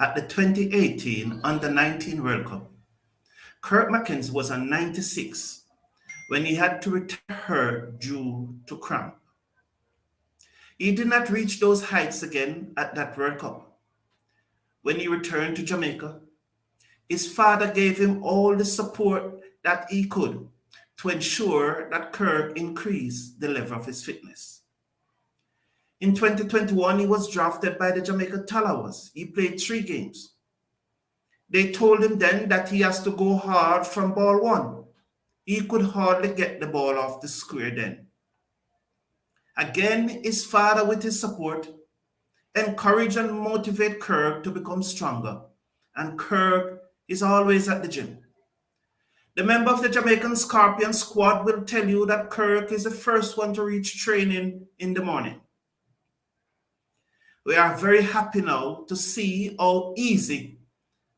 At the 2018 Under-19 World Cup, Kirk Mackenzie was on 96 when he had to retire due to cramp. He did not reach those heights again at that World Cup. When he returned to Jamaica, his father gave him all the support that he could to ensure that Kirk increased the level of his fitness. In 2021, he was drafted by the Jamaica Talawas. He played 3 games. They told him then that he has to go hard from ball 1. He could hardly get the ball off the square then. Again, his father, with his support, encouraged and motivated Kirk to become stronger. And Kirk is always at the gym. The member of the Jamaican Scorpion squad will tell you that Kirk is the first one to reach training in the morning. We are very happy now to see how easy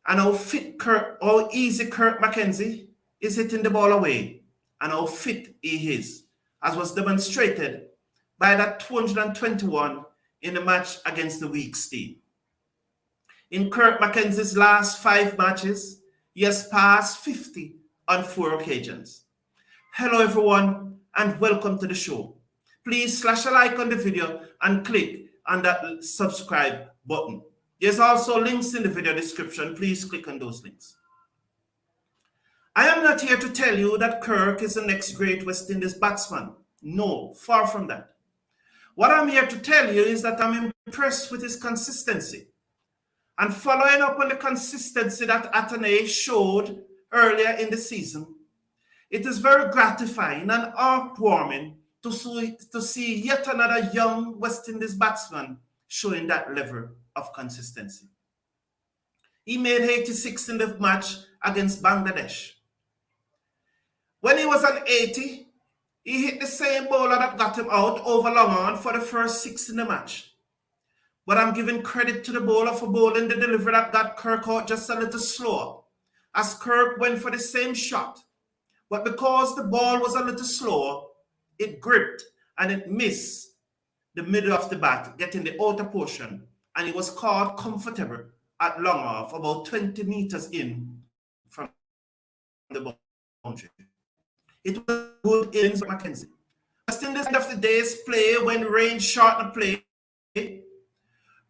and how easy Kirk Mackenzie is hitting the ball away and how fit he is, as was demonstrated by that 221 in the match against the Weeks team. In Kirk Mackenzie's last 5 matches, he has passed 50 on 4 occasions. Hello everyone and welcome to the show. Please slash a like on the video and click on that subscribe button. There's also links in the video description. Please click on those links. I am not here to tell you that Kirk is the next great West Indies batsman. No, far from that. What I'm here to tell you is that I'm impressed with his consistency. And following up on the consistency that Atanay showed earlier in the season, it is very gratifying and heartwarming to see yet another young West Indies batsman showing that level of consistency. He made 86 in the match against Bangladesh. When he was on 80, he hit the same bowler that got him out over long on for the first 6 in the match. But I'm giving credit to the bowler for bowling the delivery that got Kirk out just a little slower, as Kirk went for the same shot. But because the ball was a little slower, it gripped and it missed the middle of the bat, getting the outer portion, and it was caught comfortable at long off, about 20 meters in from the boundary. It was good innings for Mackenzie. Just in the end of the day's play, when rain shortened play,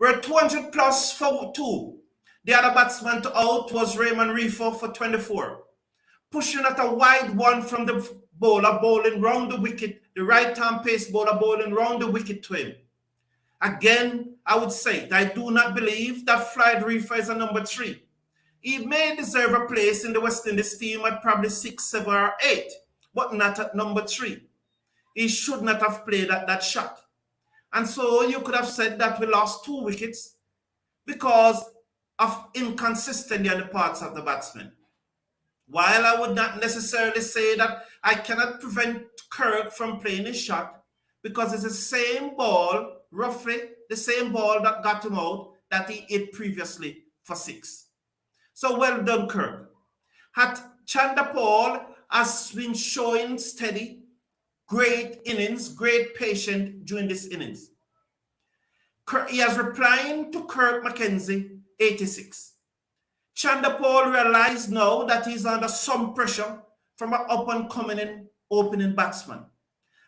we're 200 plus for 2. The other batsman to out was Raymond Reefer for 24. Pushing at a wide one from the bowler, bowling round the wicket, the right-hand pace bowler bowling round the wicket to him. Again, I would say that I do not believe that Floyd Reefer is a number 3. He may deserve a place in the West Indies team at probably 6, 7, or 8, but not at number 3. He should not have played at that shot. And so you could have said that we lost 2 wickets because of inconsistency on the parts of the batsmen. While I would not necessarily say that I cannot prevent Kirk from playing his shot, because it's the same ball, roughly the same ball that got him out that he hit previously for 6. So well done, Kirk. Chanderpaul has been showing steady, great innings, great patience during this innings. He has replying to Kirk Mackenzie, 86. Chanderpaul realized now that he's under some pressure from an up-and-coming opening batsman.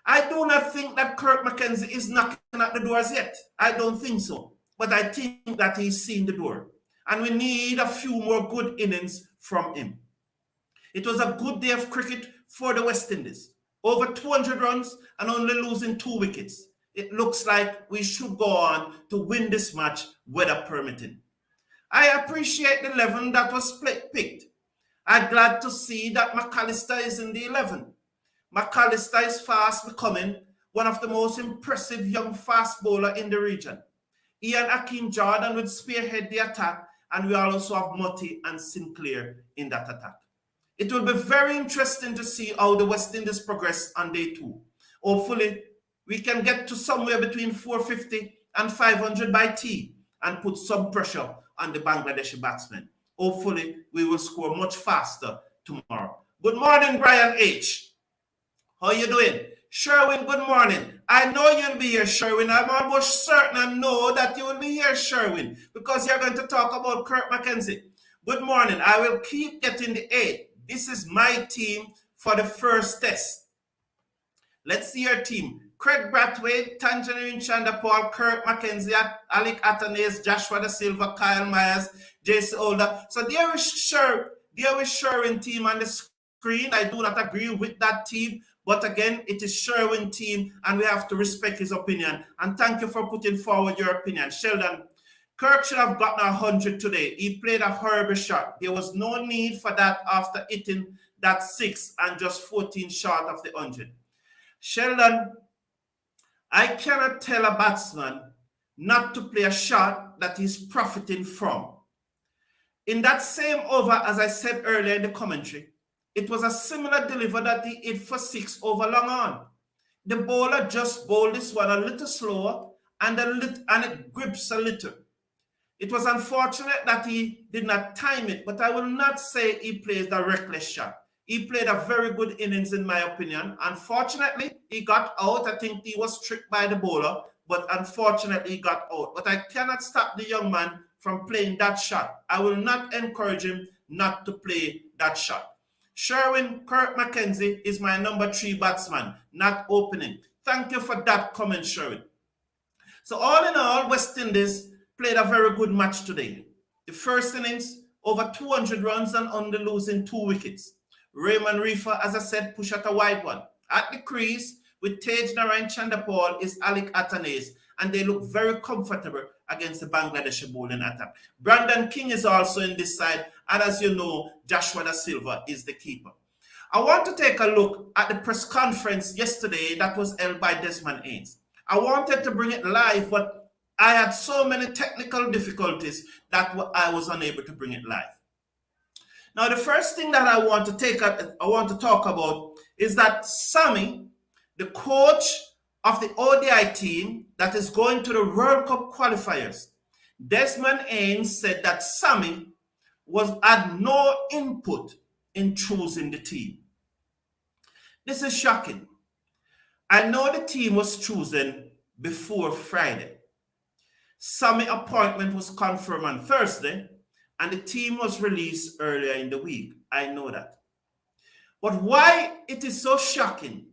I do not think that Kirk Mackenzie is knocking at the doors yet. I don't think so. But I think that he's seen the door. And we need a few more good innings from him. It was a good day of cricket for the West Indies. Over 200 runs and only losing 2 wickets. It looks like we should go on to win this match, weather permitting. I appreciate the 11 that was picked. I'm glad to see that McAllister is in the 11. McAllister is fast becoming one of the most impressive young fast bowler in the region. He and Akeem Jordan would spearhead the attack, and we also have Murty and Sinclair in that attack. It will be very interesting to see how the West Indies progress on day 2. Hopefully, we can get to somewhere between 450 and 500 by tea and put some pressure on the Bangladeshi batsmen. Hopefully, we will score much faster tomorrow. Good morning, Brian H. How you doing? Sherwin, good morning. I know you'll be here, Sherwin. I'm almost certain I know that you will be here, Sherwin, because you're going to talk about Kirk McKenzie. Good morning. I will keep getting the A. This is my team for the first test. Let's see your team. Craig Brathwaite, Tangerine Chanderpaul, Kirk McKenzie, Alec Athanaze, Joshua Da Silva, Kyle Myers, JC Older. So there is Sherwin team on the screen. I do not agree with that team. But again, it is Sherwin team, and we have to respect his opinion. And thank you for putting forward your opinion. Sheldon, Kirk should have gotten 100 today. He played a horrible shot. There was no need for that after hitting that 6 and just 14 short of the 100. Sheldon, I cannot tell a batsman not to play a shot that he's profiting from. In that same over, as I said earlier in the commentary, it was a similar delivery that he hit for 6 over long on. The bowler just bowled this one a little slower and it grips a little. It was unfortunate that he did not time it, but I will not say he played a reckless shot. He played a very good innings, in my opinion. Unfortunately, he got out. I think he was tricked by the bowler, but unfortunately, he got out. But I cannot stop the young man from playing that shot. I will not encourage him not to play that shot. Sherwin, Kirk McKenzie is my number 3 batsman, not opening. Thank you for that comment, Sherwin. So all in all, West Indies played a very good match today. The first innings, over 200 runs and only losing 2 wickets. Raymond Reefer, as I said, pushed out a wide one. At the crease, with Tej Narayan Chanderpaul, is Alec Athanaze, and they look very comfortable against the Bangladeshi bowling attack. Brandon King is also in this side, and as you know, Joshua Da Silva is the keeper. I want to take a look at the press conference yesterday that was held by Desmond Haynes. I wanted to bring it live, but I had so many technical difficulties that I was unable to bring it live. Now, the first thing that I want to talk about is that Sammy, the coach of the ODI team that is going to the World Cup qualifiers, Desmond Haynes said that Sammy had no input in choosing the team. This is shocking. I know the team was chosen before Friday. Sammy's appointment was confirmed on Thursday, and the team was released earlier in the week. I know that. But why it is so shocking,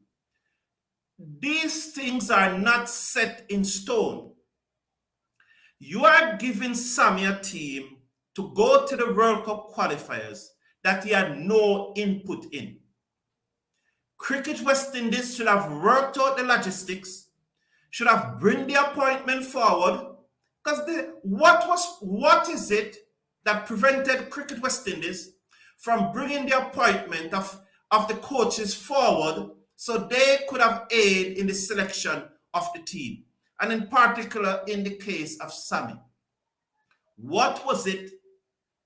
these things are not set in stone. You are giving Sammy a team to go to the World Cup qualifiers that he had no input in. Cricket West Indies should have worked out the logistics, should have bring the appointment forward, because what is it that prevented Cricket West Indies from bringing the appointment of the coaches forward so they could have aid in the selection of the team, and in particular in the case of Sammy? What was it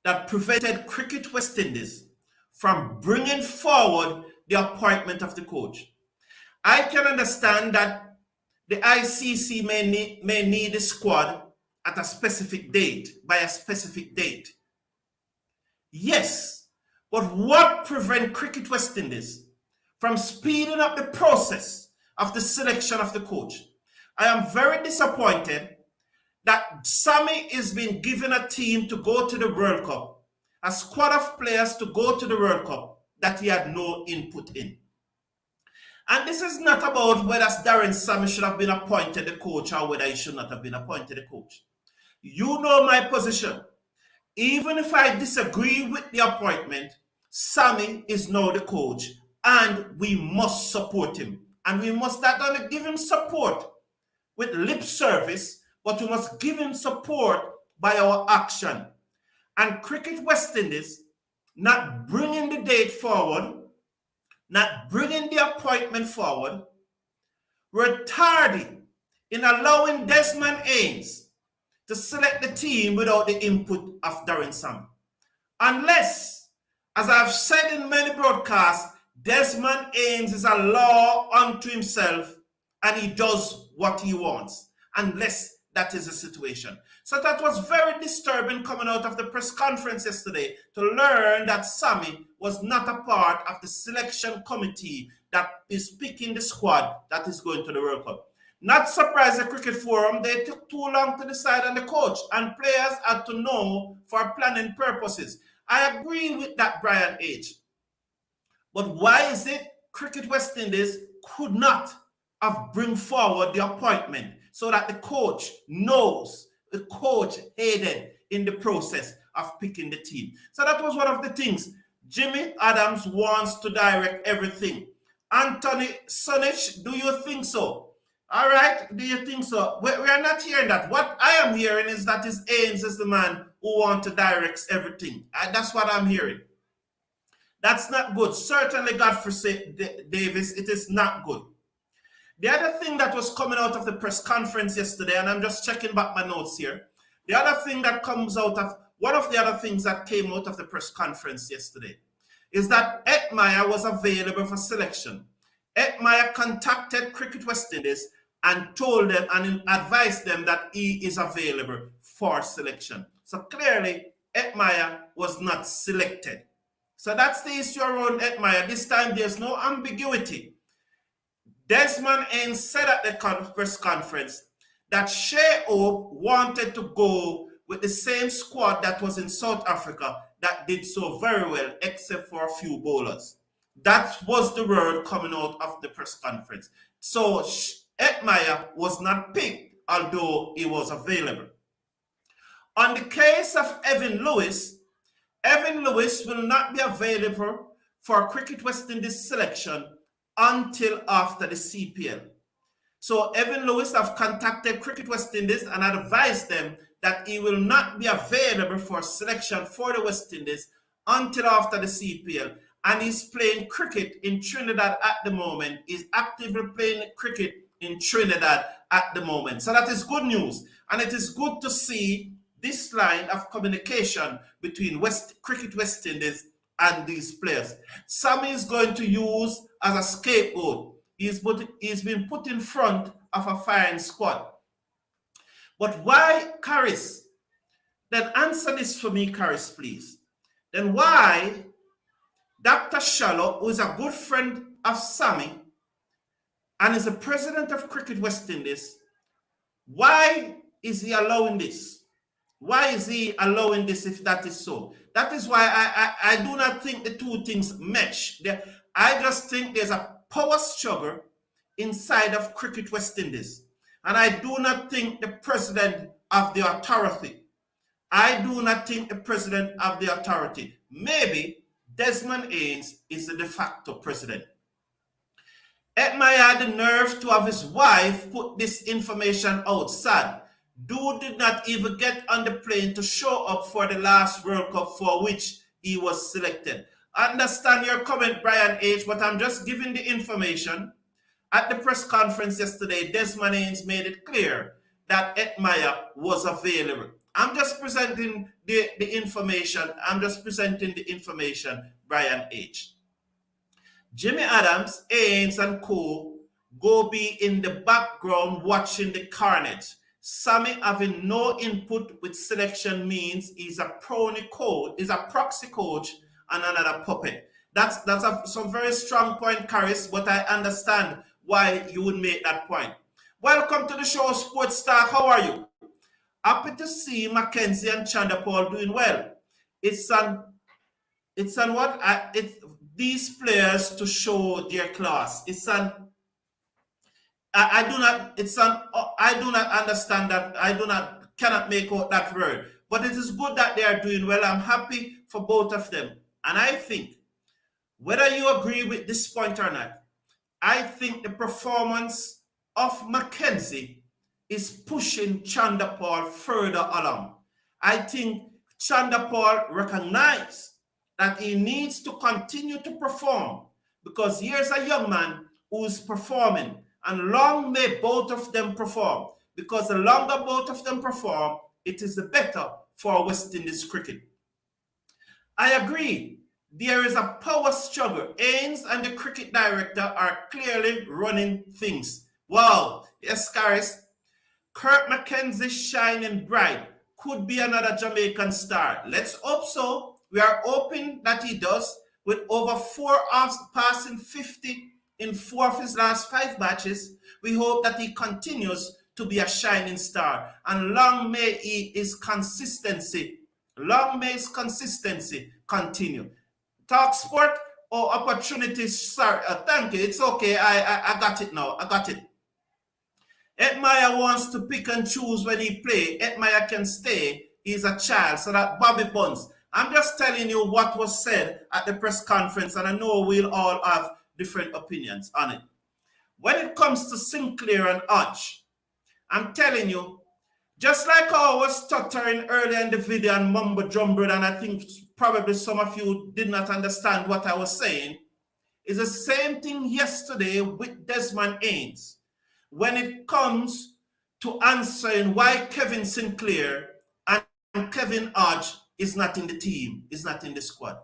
that prevented Cricket West Indies from bringing forward the appointment of the coach? I can understand that the ICC may need a squad at a specific date, by a specific date. Yes, but what prevents Cricket West Indies from speeding up the process of the selection of the coach? I am very disappointed that Sammy is being given a team to go to the World Cup, a squad of players to go to the World Cup that he had no input in. And this is not about whether Darren Sammy should have been appointed the coach or whether he should not have been appointed the coach. You know my position. Even if I disagree with the appointment, Sammy is now the coach, and we must support him. And we must not only give him support with lip service, but we must give him support by our action. And Cricket West Indies not bringing the date forward, not bringing the appointment forward, were tardy in allowing Desmond Haynes to select the team without the input of Darren Sammy. Unless, as I've said in many broadcasts, Desmond Haynes is a law unto himself and he does what he wants, unless that is the situation. So that was very disturbing coming out of the press conference yesterday to learn that Sammy was not a part of the selection committee that is picking the squad that is going to the World Cup. Not surprised the cricket forum, they took too long to decide on the coach, and players had to know for planning purposes. I agree with that, Brian H. But why is it Cricket West Indies could not have bring forward the appointment so that the coach knows, the coach aided in the process of picking the team? So that was one of the things. Jimmy Adams wants to direct everything. Anthony Sonich, do you think so? All right, do you think so? We are not hearing that. What I am hearing is that Haynes is the man who wants to direct everything. That's what I'm hearing. That's not good. Certainly, Godfrey Davis, it is not good. The other thing that was coming out of the press conference yesterday, and I'm just checking back my notes here. The other thing that comes out of, one of the other things that came out of the press conference yesterday is that Etmire was available for selection. Etmire contacted Cricket West Indies and told them and advised them that he is available for selection. So clearly, Etmire was not selected. So that's the issue around Etmire. This time there's no ambiguity. Desmond Haynes said at the press conference that Shea Hope wanted to go with the same squad that was in South Africa that did so very well, except for a few bowlers. That was the word coming out of the press conference. So Etmire was not picked, although he was available. On the case of Evan Lewis will not be available for Cricket West Indies selection until after the CPL. So Evan Lewis have contacted Cricket West Indies and advised them that he will not be available for selection for the West Indies until after the CPL. And he's playing cricket in Trinidad at the moment. He's actively playing cricket in Trinidad at the moment. So that is good news. And it is good to see this line of communication between Cricket West Indies and these players. Sammy is going to use as a scapegoat. He's been put in front of a firing squad. But why Caris? Then answer this for me, Caris, please. Then why Dr. Shallow, who is a good friend of Sammy and is the president of Cricket West Indies, why is he allowing this? Why is he allowing this if that is so? That is why I do not think the two things mesh. I just think there's a power struggle inside of Cricket West Indies. And I do not think the president of the authority. Maybe Desmond Haynes is the de facto president. Etmire had the nerve to have his wife put this information outside. Dude did not even get on the plane to show up for the last World Cup for which he was selected. I understand your comment, Brian H., but I'm just giving the information. At the press conference yesterday, Desmond Haynes made it clear that Etmire was available. I'm just presenting the information. Brian H. Jimmy Adams, Haynes, and co. go be in the background watching the carnage. Sammy having no input with selection means he's a proxy coach and another puppet. That's some very strong point, Caris, but I understand why you would make that point. Welcome to the show, Sports Star. How are you? Happy to see Mackenzie and Chanda Paul doing well. It's on what? These players to show their class. I do not understand that. Cannot make out that word. But it is good that they are doing well. I'm happy for both of them. And I think, whether you agree with this point or not, I think the performance of Mackenzie is pushing Chanda Paul further along. I think Chanda Paul recognized that he needs to continue to perform because here's a young man who's performing. And long may both of them perform, because the longer both of them perform, it is the better for West Indies cricket. I agree. There is a power struggle. Haynes and the cricket director are clearly running things. Wow. Yes, Caris. Kurt McKenzie shining bright. Could be another Jamaican star. Let's hope so. We are hoping that he does, with over 4 offs passing 50 in 4 of his last 5 matches. We hope that he continues to be a shining star. And long may his consistency continue. Talk sport or opportunities. Sorry, thank you. It's okay. I got it now. I got it. Edmire wants to pick and choose when he play. Edmire can stay. He's a child. So that Bobby Buns. I'm just telling you what was said at the press conference, and I know we'll all have different opinions on it. When it comes to Sinclair and Hodge, I'm telling you, just like I was stuttering earlier in the video and mumbo jumbled, and I think probably some of you did not understand what I was saying, is the same thing yesterday with Desmond Haynes. When it comes to answering why Kevin Sinclair and Kevin Hodge is not in the team, is not in the squad.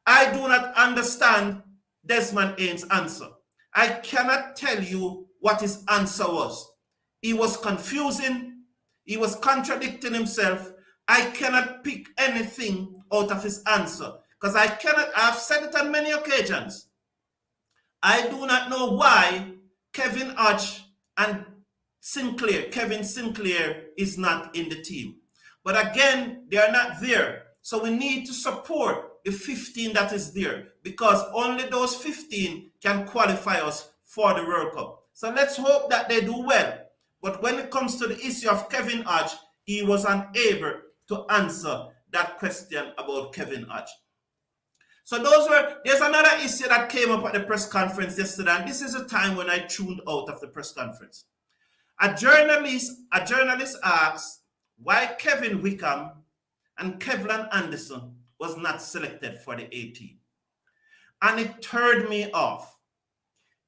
I do not understand Desmond Haynes' answer. I cannot tell you what his answer was. He was confusing. He was contradicting himself. I cannot pick anything out of his answer because I've said it on many occasions. I do not know why Kevin Hodge and Kevin Sinclair is not in the team. But again, they are not there. So we need to support the 15 that is there because only those 15 can qualify us for the World Cup. So let's hope that they do well. But when it comes to the issue of Kevin Hodge, he was unable to answer that question about Kevin Hodge. So there's another issue that came up at the press conference yesterday, and this is a time when I tuned out of the press conference. A journalist asked why Kevin Wickham and Kevlin Anderson was not selected for the A team. And it turned me off.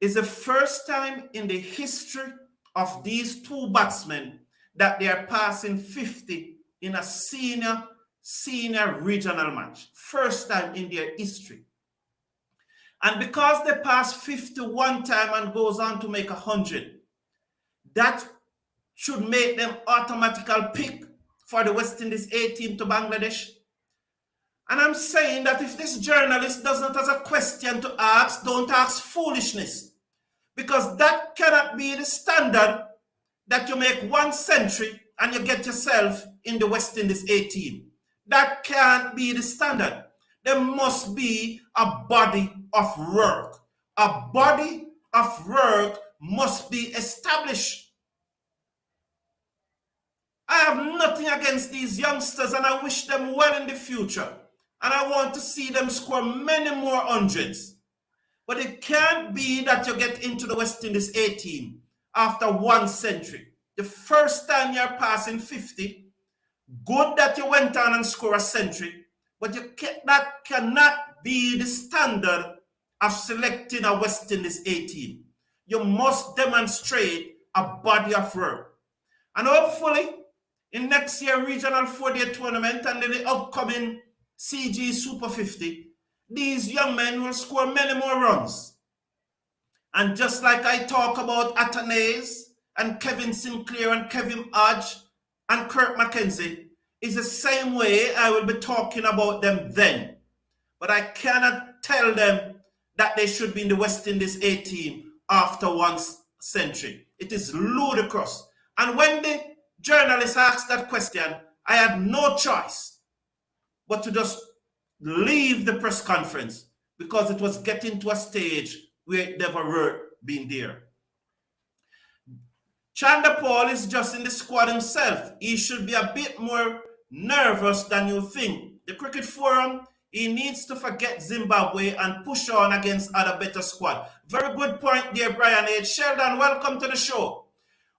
It's the first time in the history of these two batsmen that they are passing 50 in a senior regional match. First time in their history. And because they pass 50 one time and goes on to make 100, that should make them automatical pick for the West Indies A team to Bangladesh. And I'm saying that if this journalist does not have a question to ask, don't ask foolishness. Because that cannot be the standard that you make 1 century and you get yourself in the West Indies A team. That can't be the standard. There must be a body of work. A body of work must be established. I have nothing against these youngsters and I wish them well in the future. And I want to see them score many more hundreds. But it can't be that you get into the West Indies A team after 1 century. The first time you're passing 50, good that you went on and scored a century, but that cannot be the standard of selecting a West Indies A team. You must demonstrate a body of work. And hopefully, in next year regional 4-day tournament and in the upcoming CG Super 50, these young men will score many more runs. And just like I talk about Atanase and Kevin Sinclair and Kevin Hodge and Kirk McKenzie, is the same way I will be talking about them then. But I cannot tell them that they should be in the West Indies A team after 1 century. It is ludicrous. And when the journalist asked that question, I had no choice but to just leave the press conference because it was getting to a stage where it never were been there. Chanda Paul is just in the squad himself. He should be a bit more nervous than you think. The Cricket Forum, he needs to forget Zimbabwe and push on against other better squad. Very good point there, Brian H. Sheldon, welcome to the show.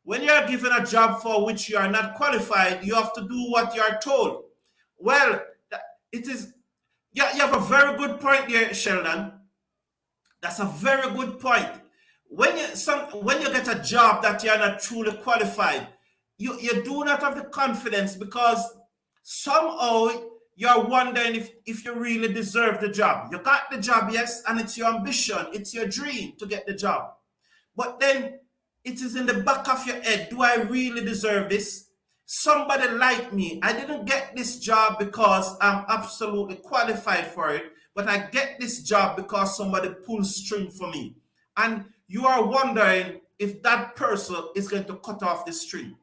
When you are given a job for which you are not qualified, you have to do what you are told. Well, it is, yeah, you have a very good point there, Sheldon. That's a very good point. When you get a job that you are not truly qualified, you do not have the confidence because somehow you're wondering if you really deserve the job. You got the job, yes, and it's your ambition, it's your dream to get the job. But then it is in the back of your head, do I really deserve this? Somebody like me, I didn't get this job because I'm absolutely qualified for it, but I get this job because somebody pulls string for me. And you are wondering if that person is going to cut off the string.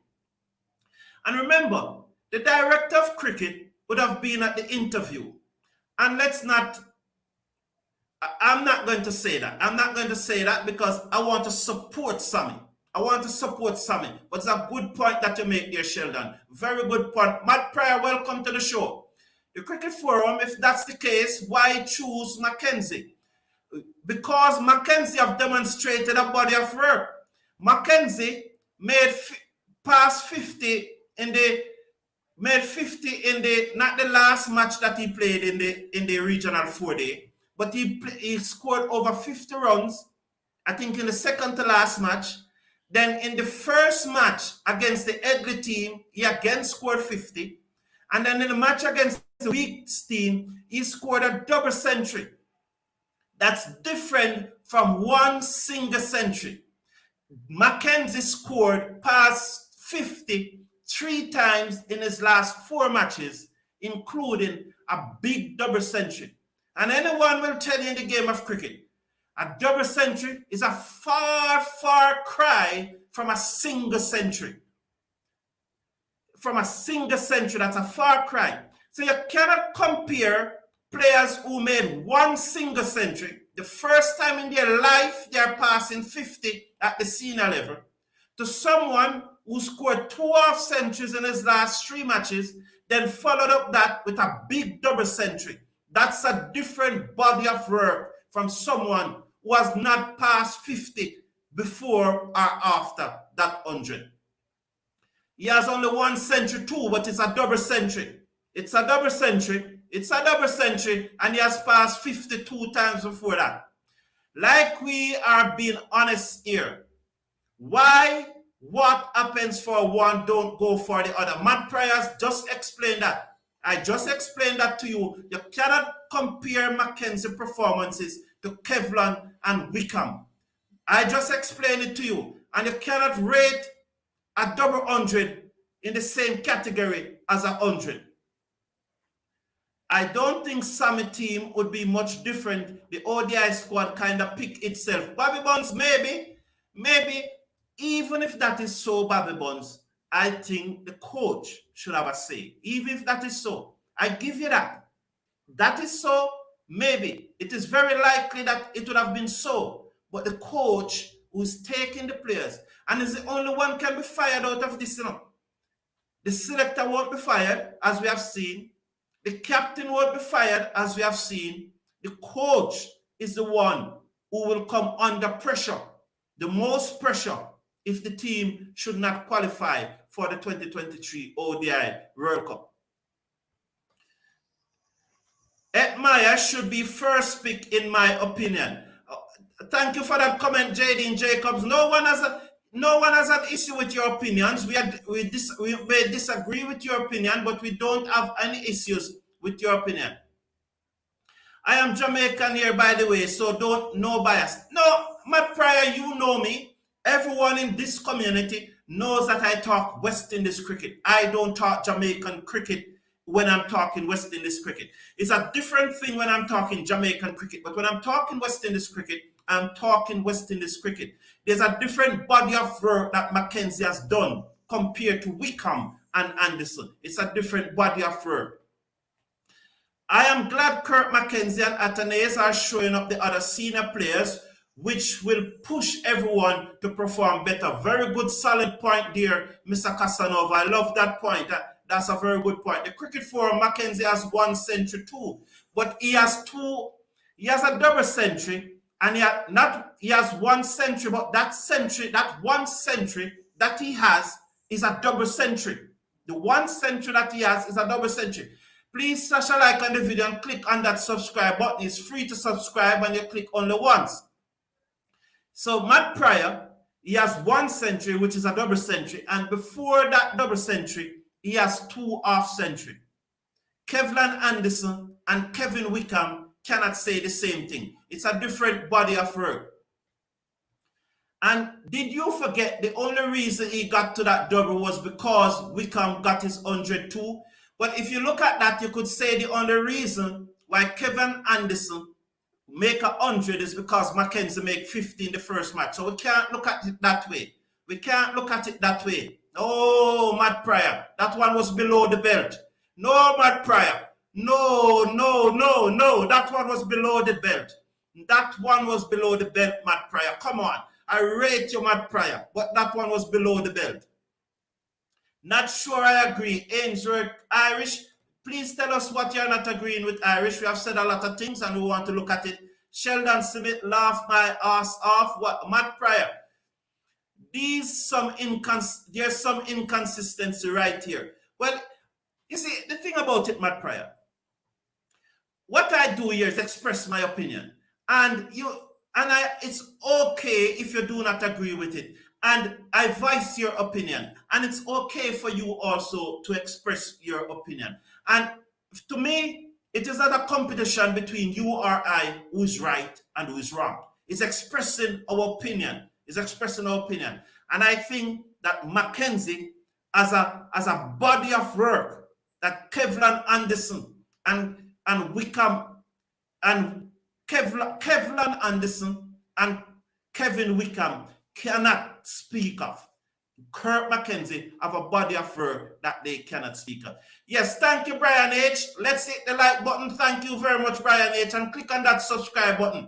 And remember, the director of cricket would have been at the interview. And I'm not going to say that. I'm not going to say that because I want to support Sammy. I want to support Sammy. But it's a good point that you make there, Sheldon. Very good point. Matt Pryor, welcome to the show. The Cricket Forum, if that's the case, why choose Mackenzie? Because Mackenzie have demonstrated a body of work. Mackenzie made past 50 in the not the last match that he played in the regional 4-day, but he scored over 50 runs, I think in the second to last match. Then in the first match against the Edley team, he again scored 50. And then in the match against the Weeks team, he scored a double century. That's different from one single century. Mackenzie scored past 50 3 times in his last 4 matches, including a big double century. And anyone will tell you in the game of cricket, a double century is a far, far cry from a single century. From a single century, that's a far cry. So you cannot compare players who made one single century, the first time in their life they are passing 50 at the senior level, to someone who scored 2 half centuries in his last 3 matches, then followed up that with a big double century. That's a different body of work from someone who has not passed 50 before or after that 100. He has only 1 century too, but it's a double century. It's a double century. It's a double century, and he has passed 52 times before that. Like we are being honest here. Why? What happens for one don't go for the other? Matt Pryor's just explained that. I just explained that to you. You cannot compare Mackenzie performances to Kevlin and Wickham. I just explained it to you. And you cannot rate a double 100 in the same category as a 100. I don't think Sammy team would be much different. The ODI squad kind of pick itself. Bobby Bonds, maybe. Even if that is so, Bobby Bonds, I think the coach should have a say. Even if that is so, I give you that. That is so, maybe. It is very likely that it would have been so. But the coach who's taking the players, and is the only one can be fired out of this, The selector won't be fired, as we have seen. The captain won't be fired, as we have seen. The coach is the one who will come under pressure, the most pressure, if the team should not qualify for the 2023 ODI World Cup. Ed Meyer should be first pick, in my opinion. Thank you for that comment, Jadine Jacobs. No one has an issue with your opinions. We may disagree with your opinion, but we don't have any issues with your opinion. I am Jamaican here, by the way, so no bias. No, Matt Pryor, you know me. Everyone in this community knows that I talk West Indies cricket. I don't talk Jamaican cricket when I'm talking West Indies cricket. It's a different thing when I'm talking Jamaican cricket. But when I'm talking West Indies cricket, I'm talking West Indies cricket. There's a different body of work that Mackenzie has done compared to Wickham and Anderson. It's a different body of work. I am glad Kirk Mackenzie and Athanaze are showing up the other senior players, which will push everyone to perform better. Very good, solid point there, Mr. Casanova. I love that point. That's a very good point. The Cricket Forum, Mackenzie has 1 century too, but he has a double century, and he has 1 century, but that 1 century that he has is a double century. The 1 century that he has is a double century. Please smash a like on the video and click on that subscribe button. It's free to subscribe and you click only once. So Matt Pryor, he has 1 century, which is a double century, and before that double century, he has 2 half century. Kevlin Anderson and Kevin Wickham cannot say the same thing. It's a different body of work. And did you forget the only reason he got to that double was because Wickham got his 100 too? But if you look at that, you could say the only reason why Kevin Anderson make 100 is because Mackenzie make 50 in the first match. So we can't look at it that way. We can't look at it that way. Oh, Matt Pryor, that one was below the belt. No, Matt Pryor. No, no, no, no. That one was below the belt. That one was below the belt, Matt Pryor. Come on. I rate you, Matt Pryor, but that one was below the belt. Not sure I agree. Ainsworth, Irish. Please tell us what you're not agreeing with, Irish. We have said a lot of things and we want to look at it. Sheldon Smith, laugh my ass off. What, Matt Pryor? There's some inconsistency right here. Well, you see, the thing about it, Matt Pryor, what I do here is express my opinion. It's okay if you do not agree with it. And I voice your opinion. And it's okay for you also to express your opinion. And to me, it is not a competition between you or I who is right and who is wrong. It's expressing our opinion. It's expressing our opinion. And I think that Mackenzie, as a body of work, that Kevlin Anderson and Wickham and Kevlin Anderson and Kevin Wickham cannot speak of. Kurt Mackenzie have a body of work that they cannot speak of. Yes, thank you, Brian H. Let's hit the like button. Thank you very much, Brian H. And click on that subscribe button.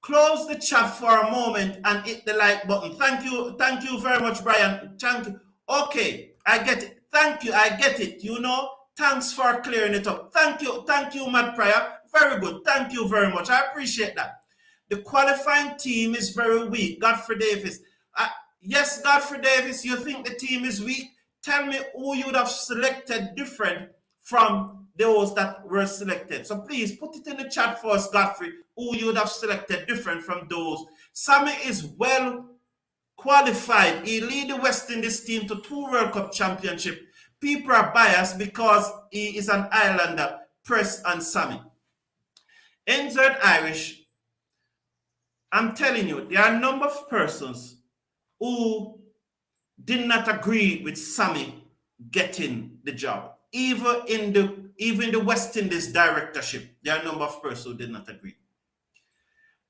Close the chat for a moment and hit the like button. Thank you very much, Brian. Thank you. Okay, I get it. Thank you, I get it. You know, thanks for clearing it up. Thank you, Matt Pryor. Very good. Thank you very much. I appreciate that. The qualifying team is very weak. Godfrey Davis. Yes, Godfrey Davis, you think the team is weak? Tell me who you would have selected different from those that were selected. So please put it in the chat for us, Godfrey, who you would have selected different from those. Sammy is well qualified. He lead the West Indies team to 2 World Cup championship. People are biased because he is an Islander. Press and Sammy. Insert Irish. I'm telling you, there are a number of persons who did not agree with Sammy getting the job. Even in the West Indies directorship, there are a number of persons who did not agree.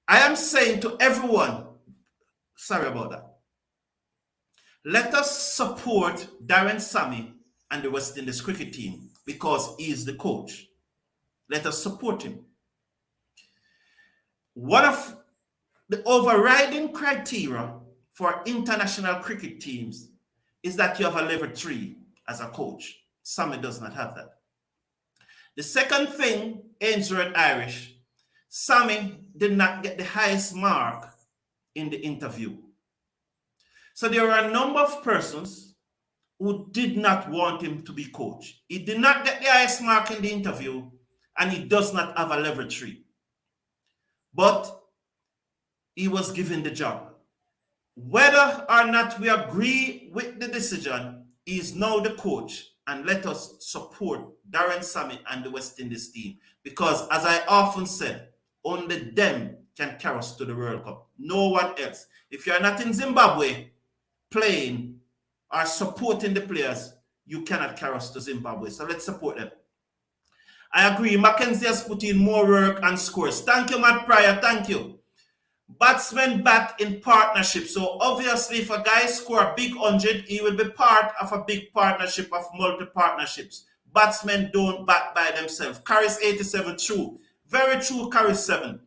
I am saying to everyone, sorry about that, let us support Darren Sammy and the West Indies cricket team because he is the coach. Let us support him. One of the overriding criteria for international cricket teams is that you have a level 3 as a coach. Sammy does not have that. The second thing, Ainsworth Irish, Sammy did not get the highest mark in the interview. So there are a number of persons who did not want him to be coach. He did not get the highest mark in the interview and he does not have a level 3. But he was given the job. Whether or not we agree with the decision, he is now the coach, and let us support Darren Sammy and the West Indies team because, as I often said, only them can carry us to the World Cup. No one else. If you are not in Zimbabwe playing or supporting the players, you cannot carry us to Zimbabwe. So let's support them. I agree. Mackenzie has put in more work and scores. Thank you, Matt Pryor. Thank you. Batsmen bat in partnership. So obviously, if a guy score a big 100, he will be part of a big partnership of multi-partnerships. Batsmen don't bat by themselves. Carries 87, true. Very true, Carries 7.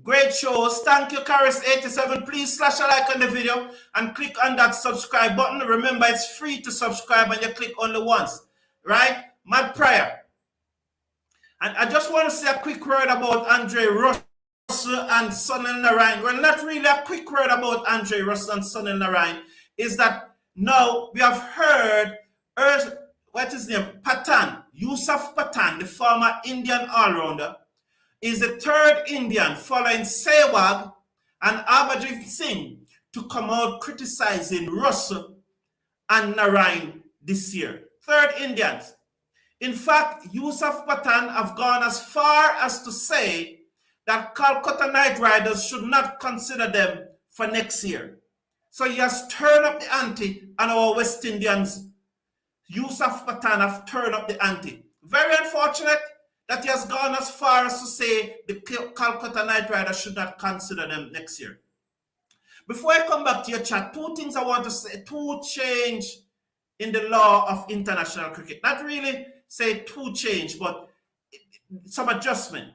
Great shows. Thank you, Carries 87. Please slash a like on the video and click on that subscribe button. Remember, it's free to subscribe and you click only once. Right? Matt Pryor. And I just want to say a quick word about Andre Russell and Sunil Narine. Well, not really a quick word about Andre Russell and Sunil Narine is that now we have heard, what is his name? Patan, Yusuf Patan, the former Indian all-rounder, is the 3rd Indian following Sehwag and Abhijit Singh to come out criticizing Russell and Narine this year. 3rd Indians. In fact, Yusuf Patan have gone as far as to say that Calcutta Knight Riders should not consider them for next year. So he has turned up the ante and our West Indians, Yusuf Patan, have turned up the ante. Very unfortunate that he has gone as far as to say the Calcutta Knight Riders should not consider them next year. Before I come back to your chat, two things I want to say, two change in the law of international cricket. Not really say two change, but some adjustment.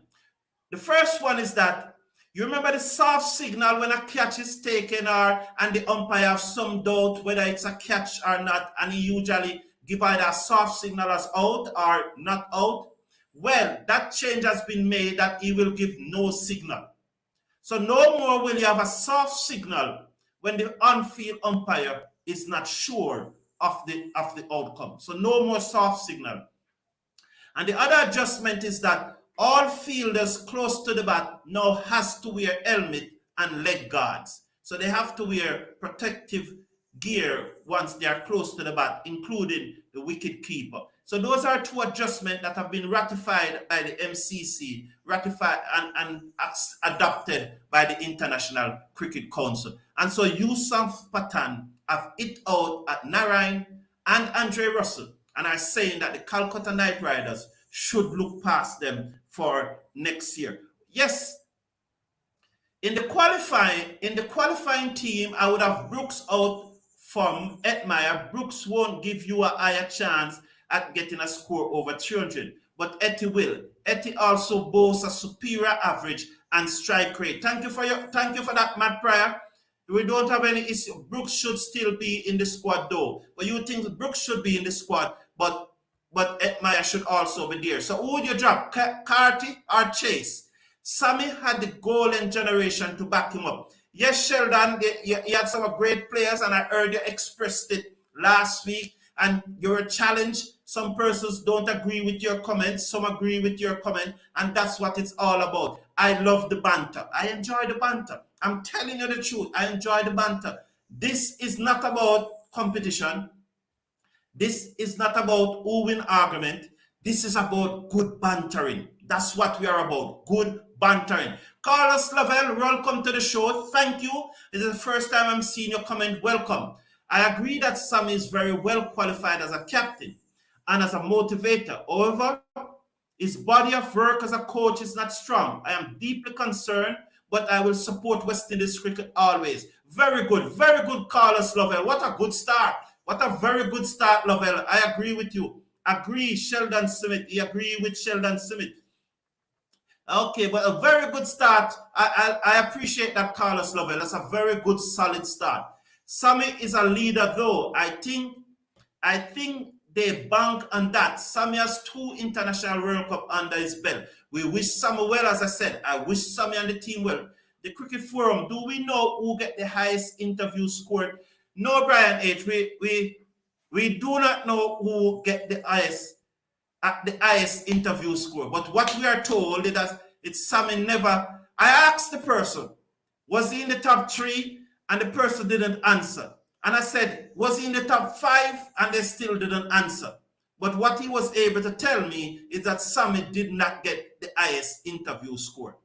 The first one is that you remember the soft signal when a catch is taken and the umpire have some doubt whether it's a catch or not, and he usually give either a soft signal as out or not out. Well, that change has been made that he will give no signal. So no more will you have a soft signal when the on-field umpire is not sure of the outcome. So no more soft signal. And the other adjustment is that all fielders close to the bat now has to wear helmet and leg guards. So they have to wear protective gear once they are close to the bat, including the wicket keeper. So those are two adjustments that have been ratified by the MCC, ratified and adopted by the International Cricket Council. And so Yusuf Pathan have it out at Narayan and Andre Russell and are saying that the Calcutta Knight Riders should look past them for next year. Yes, in the qualifying team, I would have Brooks out from Edmire. Brooks won't give you a higher chance at getting a score over 300, but Etty will. Etty also boasts a superior average and strike rate. Thank you for that, Matt Pryor. We don't have any issue. Brooks should still be in the squad though. But you think Brooks should be in the squad, but Edmire should also be there. So who would you drop, Carty or Chase? Sammy had the golden generation to back him up. Yes, Sheldon, he had some great players, and I heard you expressed it last week, and you're a challenge. Some persons don't agree with your comments, some agree with your comment, and that's what it's all about. I love the banter. I enjoy the banter. I'm telling you the truth. I enjoy the banter. This is not about competition. This is not about who win argument. This is about good bantering. That's what we are about, good bantering. Carlos Lavelle, welcome to the show. Thank you. This is the first time I'm seeing your comment. Welcome. I agree that Sam is very well qualified as a captain and as a motivator. However, his body of work as a coach is not strong. I am deeply concerned, but I will support West Indies cricket always. Very good, Carlos Lavelle. What a good start. What a very good start, Lavelle. I agree with you. Agree, Sheldon Smith. He agree with Sheldon Smith. Okay, but a very good start. I appreciate that, Carlos Lavelle. That's a very good, solid start. Sammy is a leader, though. I think they bank on that. Sammy has 2 international World Cup under his belt. We wish Sammy well, as I said. I wish Sammy and the team well. The Cricket Forum, do we know who get the highest interview score? No, Brian H. We do not know who get the highest interview score. But what we are told is that it's Sammy never. I asked the person, was he in the top 3? And the person didn't answer. And I said, was he in the top 5? And they still didn't answer. But what he was able to tell me is that Sammy did not get the highest interview score.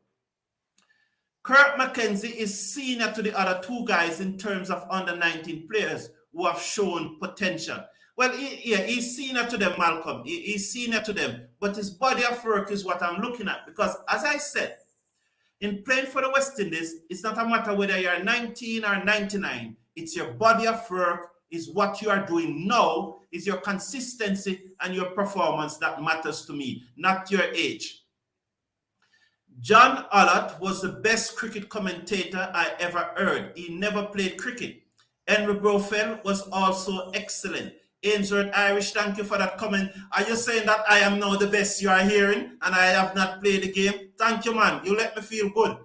Kirk McKenzie is senior to the other 2 guys in terms of under 19 players who have shown potential. Well, he's senior to them, Malcolm. He's senior to them. But his body of work is what I'm looking at. Because as I said, in playing for the West Indies, it's not a matter whether you're 19 or 99. It's your body of work, is what you are doing now, is your consistency and your performance that matters to me, not your age. John Allott was the best cricket commentator I ever heard. He never played cricket. Henry Brofeld was also excellent. Ainsworth Irish, thank you for that comment. Are you saying that I am now the best you are hearing and I have not played the game? Thank you, man. You let me feel good.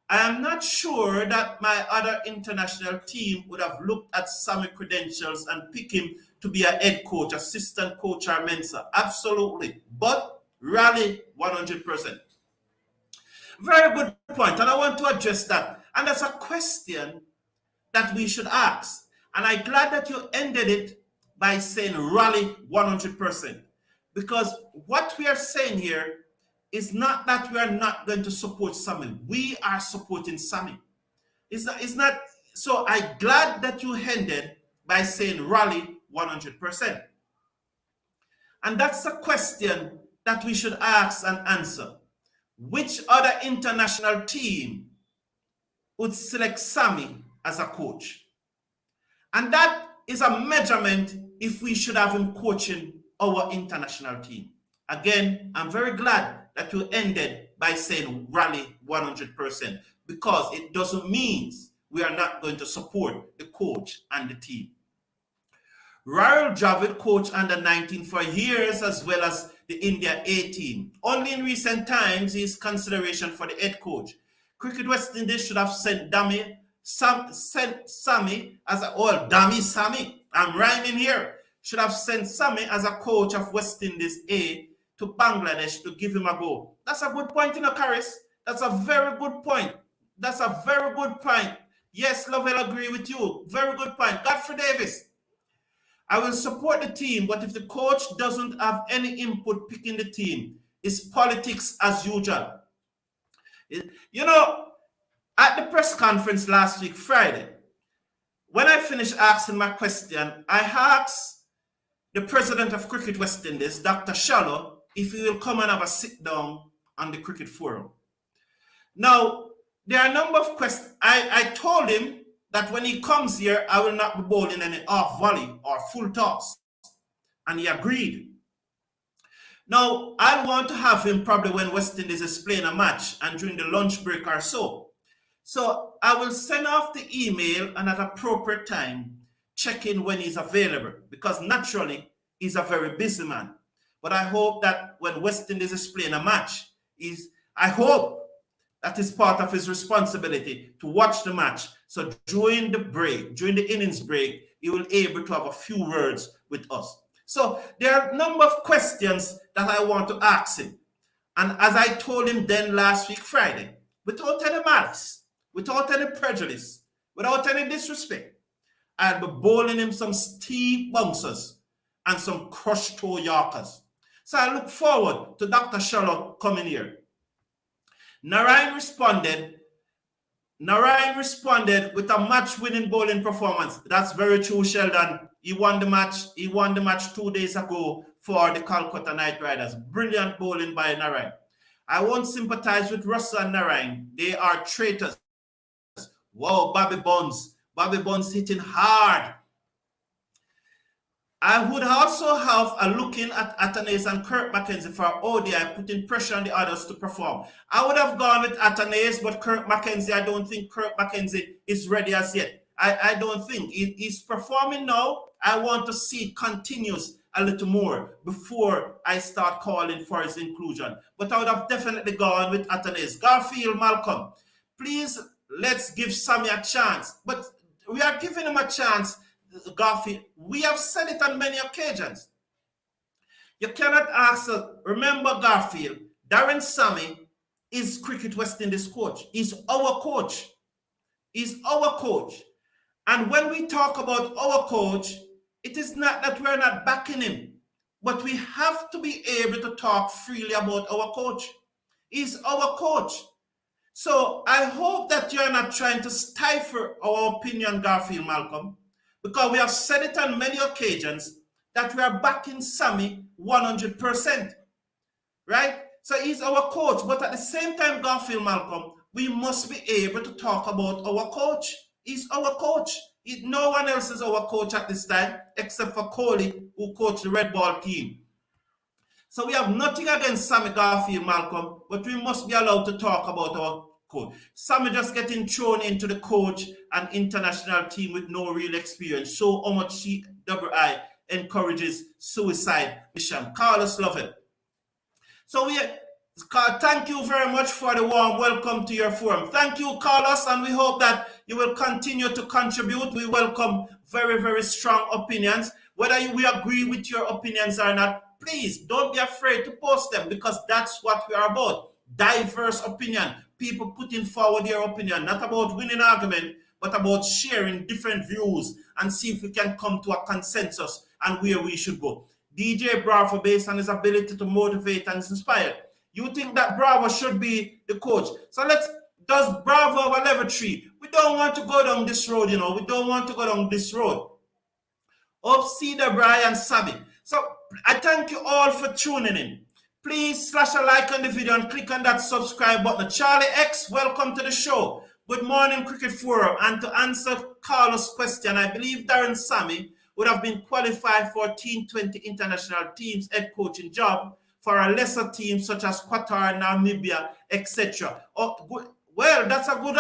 I am not sure that my other international team would have looked at Sammy credentials and picked him to be a head coach, assistant coach, or mentor. Absolutely. But rally 100%. Very good point. And I want to address that. And that's a question that we should ask. And I'm glad that you ended it by saying rally 100%. Because what we are saying here is not that we are not going to support Sammy. We are supporting Sammy. It's not. So I'm glad that you ended by saying rally 100%. And that's a question that we should ask and answer. Which other international team would select Sammy as a coach? And that is a measurement if we should have him coaching our international team. Again, I'm very glad that you ended by saying rally 100% because it doesn't mean we are not going to support the coach and the team. Rahul Dravid coached under 19 for years as well as the India A team. Only in recent times he is consideration for the head coach. Cricket West Indies should have sent Sammy as a Sammy. I'm rhyming here. Should have sent Sammy as a coach of West Indies A to Bangladesh to give him a go. That's a good point, Karis. That's a very good point. That's a very good point. Yes, Lovell, agree with you. Very good point. Godfrey Davis. I will support the team, but if the coach doesn't have any input picking the team, it's politics as usual. You know, at the press conference last week, Friday, when I finished asking my question, I asked the president of Cricket West Indies, Dr. Shallow, if he will come and have a sit down on the cricket forum. Now, there are a number of questions. I told him that when he comes here, I will not be bowling any off volley or full toss. And he agreed. Now, I want to have him probably when West Indies is playing a match and during the lunch break or so. So I will send off the email and at appropriate time, check in when he's available because naturally he's a very busy man. But I hope that when West Indies is playing a match, I hope that is part of his responsibility to watch the match. So during the break, during the innings break, he will be able to have a few words with us. So there are a number of questions that I want to ask him. And as I told him then last week, Friday, without any malice, without any prejudice, without any disrespect, I'll be bowling him some steep bouncers and some crushed toe Yorkers. So I look forward to Dr. Sherlock coming here. Narayan responded with a match-winning bowling performance. That's very true, Sheldon. He won the match. He won the match 2 days ago for the Calcutta Knight Riders. Brilliant bowling by Narayan. I won't sympathize with Russell and Narayan. They are traitors. Wow, Bobby Bonds hitting hard. I would also have a looking at Athanaze and Kirk McKenzie for ODI, putting pressure on the others to perform. I would have gone with Athanaze, but Kirk McKenzie, I don't think Kirk McKenzie is ready as yet. I don't think. He's performing now. I want to see it continues a little more before I start calling for his inclusion. But I would have definitely gone with Athanaze. Garfield, Malcolm, please, let's give Sammy a chance. But we are giving him a chance. Garfield, we have said it on many occasions. You cannot ask, remember Garfield, Darren Sammy is Cricket West Indies coach. He's our coach. He's our coach. And when we talk about our coach, it is not that we're not backing him, but we have to be able to talk freely about our coach. He's our coach. So I hope that you're not trying to stifle our opinion, Garfield, Malcolm, because we have said it on many occasions that we are backing Sammy 100%, right? So he's our coach, but at the same time, Garfield, Malcolm, we must be able to talk about our coach. He's our coach. No one else is our coach at this time, except for Kohli, who coached the red ball team. So we have nothing against Sammy, Garfield, Malcolm, but we must be allowed to talk about our coach. Sammy just getting thrown into the coach and international team with no real experience. Show how much CWI encourages suicide mission. Carlos, love it. So thank you very much for the warm welcome to your forum. Thank you, Carlos, and we hope that you will continue to contribute. We welcome very, very strong opinions. Whether we agree with your opinions or not, please don't be afraid to post them because that's what we are about. Diverse opinion. People putting forward their opinion, not about winning argument, but about sharing different views and see if we can come to a consensus and where we should go. DJ Bravo, based on his ability to motivate and inspire. You think that Bravo should be the coach. So does Bravo have a level 3? We don't want to go down this road, you know. We don't want to go down this road. Up, Cedar, Brian, Sammy. So I thank you all for tuning in. Please slash a like on the video and click on that subscribe button. Charlie X, welcome to the show. Good morning, Cricket Forum. And to answer Carlos' question, I believe Darren Sammy would have been qualified for T20 international team's head coaching job for a lesser team such as Qatar, Namibia, etc. Oh, well, that's a good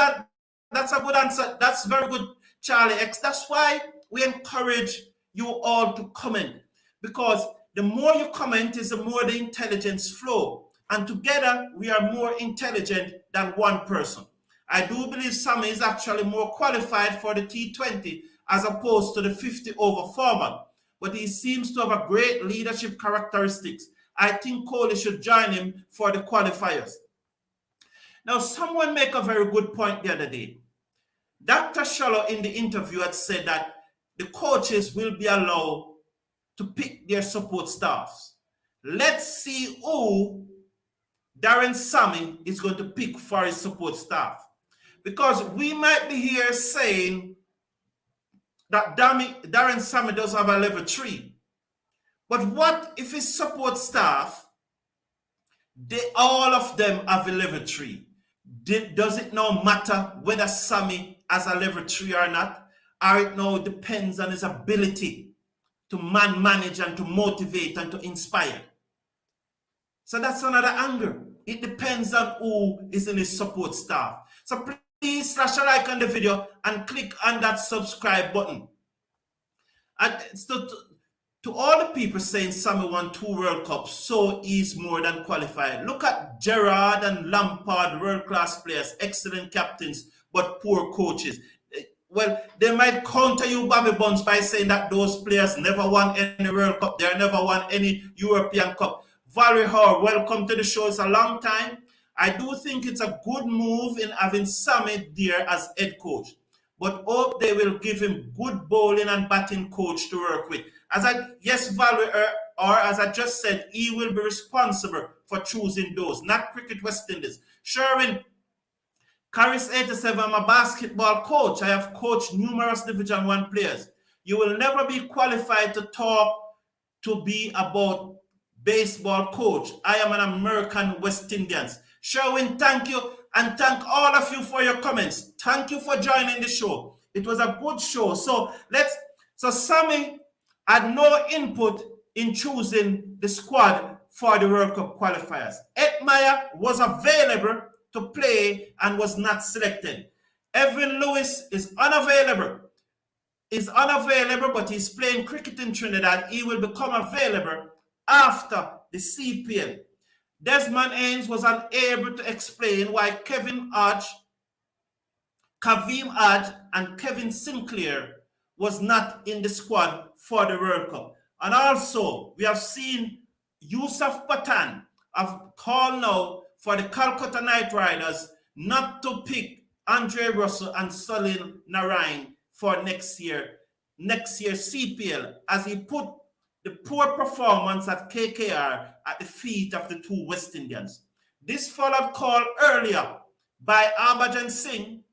answer. That's very good, Charlie X. That's why we encourage you all to comment, because the more you comment is the more the intelligence flow. And together we are more intelligent than one person. I do believe Sammy is actually more qualified for the T20 as opposed to the 50-over format, but he seems to have a great leadership characteristics. I think Kohli should join him for the qualifiers. Now, someone made a very good point the other day. Dr. Shallow in the interview had said that the coaches will be allowed to pick their support staffs. Let's see who Darren Sammy is going to pick for his support staff. Because we might be here saying that Darren Sammy does have a level 3. But what if his support staff, all of them have a level 3? Does it now matter whether Sammy has a level 3 or not? Or it now depends on his ability to manage and to motivate and to inspire? So that's another angle. It depends on who is in his support staff. So please slash a like on the video and click on that subscribe button. And so to all the people saying Sammy won 2 World Cups, so he's more than qualified. Look at Gerrard and Lampard, world-class players, excellent captains, but poor coaches. Well, they might counter you, Bobby Buns, by saying that those players never won any World Cup. They never won any European Cup. Valerie Hoare, welcome to the show. It's a long time. I do think it's a good move in having Sammy there as head coach, but hope they will give him good bowling and batting coach to work with. Valerie, or as I just said, he will be responsible for choosing those, not Cricket West Indies. Sherwin, Caris 87, I'm a basketball coach. I have coached numerous Division 1 players. You will never be qualified to talk to be about baseball coach. I am an American West Indian. Sherwin, thank you, and thank all of you for your comments. Thank you for joining the show. It was a good show. So Sammy had no input in choosing the squad for the World Cup qualifiers. Ed Meyer was available to play and was not selected. Evan Lewis is unavailable. But he's playing cricket in Trinidad. He will become available after the CPL. Desmond Haynes was unable to explain why Kavim Adge and Kevin Sinclair was not in the squad for the World Cup. And also, we have seen Yusuf Pathan have called now for the Calcutta Knight Riders not to pick Andre Russell and Salil Narain for next year's CPL, as he put the poor performance at KKR at the feet of the 2 West Indians. This followed call earlier by Harbhajan Singh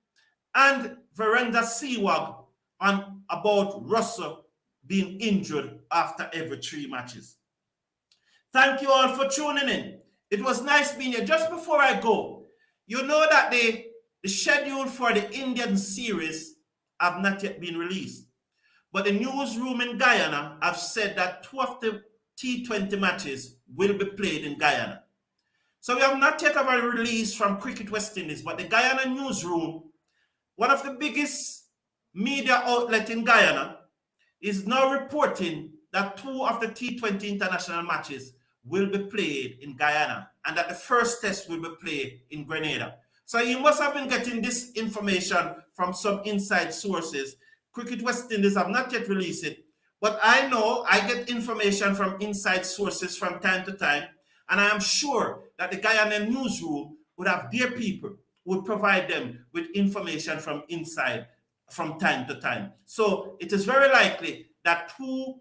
and Virendra Sehwag on about Russell being injured after every 3 matches. Thank you all for tuning in. It was nice being here. Just before I go, you know that the schedule for the Indian series have not yet been released. But the newsroom in Guyana have said that 2 of the T20 matches will be played in Guyana. So we have not yet have a release from Cricket West Indies, but the Guyana newsroom, one of the biggest media outlet in Guyana, is now reporting that 2 of the T20 international matches will be played in Guyana and that the first test will be played in Grenada. So you must have been getting this information from some inside sources. Cricket West Indies have not yet released it, but I know I get information from inside sources from time to time, and I am sure that the Guyana newsroom would have their people, would provide them with information from inside from time to time. So it is very likely that 2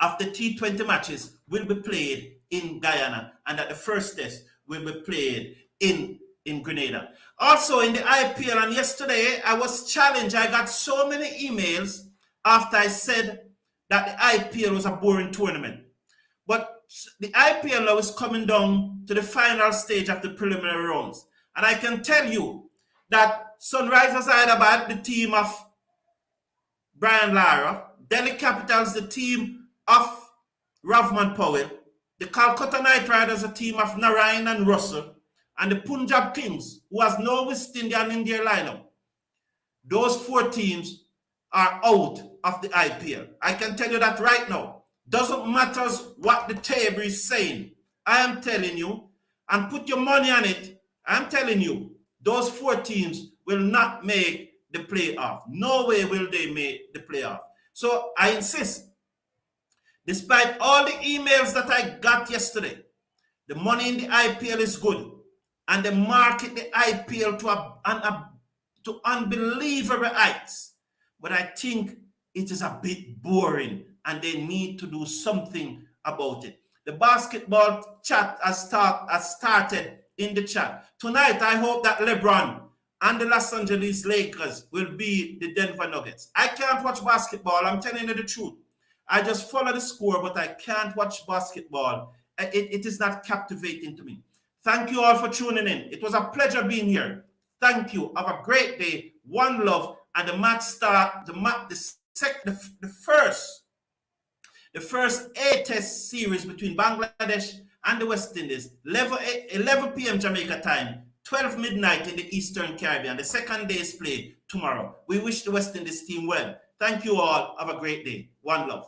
of the T20 matches will be played in Guyana and that the first test will be played in Grenada. Also in the IPL, and yesterday I was challenged. I got so many emails after I said that the IPL was a boring tournament. But the IPL now is coming down to the final stage of the preliminary rounds. And I can tell you that Sunrisers Hyderabad, the team of Brian Lara, Delhi Capitals, the team of Ravman Powell, the Calcutta Knight Riders, a team of Narayan and Russell, and the Punjab Kings, who has no West Indian in their lineup. Those 4 teams are out of the IPL. I can tell you that right now. Doesn't matter what the table is saying. I am telling you, and put your money on it, I'm telling you, those 4 teams will not make the playoff. No way will they make the playoff. So I insist, despite all the emails that I got yesterday, the money in the IPL is good, and they market the IPL to unbelievable heights. But I think it is a bit boring, and they need to do something about it. The basketball chat has started in the chat. Tonight, I hope that LeBron and the Los Angeles Lakers will be the Denver Nuggets. I can't watch basketball. I'm telling you the truth. I just follow the score, but I can't watch basketball. It is not captivating to me. Thank you all for tuning in. It was a pleasure being here. Thank you. Have a great day. One love. And the match start, the first A-test series between Bangladesh and the West Indies, 11 p.m. Jamaica time, 12 midnight in the Eastern Caribbean. The second day is played tomorrow. We wish the West Indies team well. Thank you all. Have a great day. One love.